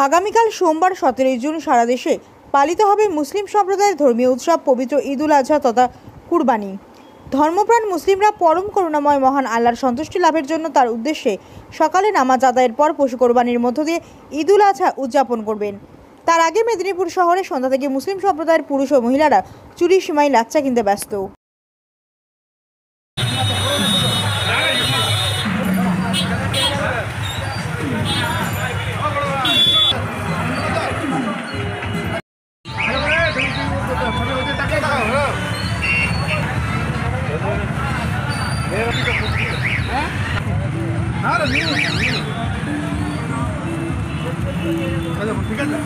আগামীকাল সোমবার 17 জুন সারা দেশে পালিত হবে মুসলিম সম্প্রদায়ের ধর্মীয় উৎসব পবিত্র ঈদ উল আজহা তথা কুরবানি। ধর্মপ্রাণ মুসলিমরা পরম করুণাময় মহান আল্লাহর সন্তুষ্টি লাভের জন্য তার উদ্দেশ্যে সকালে নামাজ আদায়ের পর পশু কোরবানির মধ্য দিয়ে ঈদ উল আজহা উদযাপন করবেন। তার আগে মেদিনীপুর শহরে সন্ধ্যা থেকে মুসলিম সম্প্রদায়ের পুরুষ ও মহিলারা চুরি সীমাই লাচ্চা কিনতে ব্যস্ত। ঠিক আছে।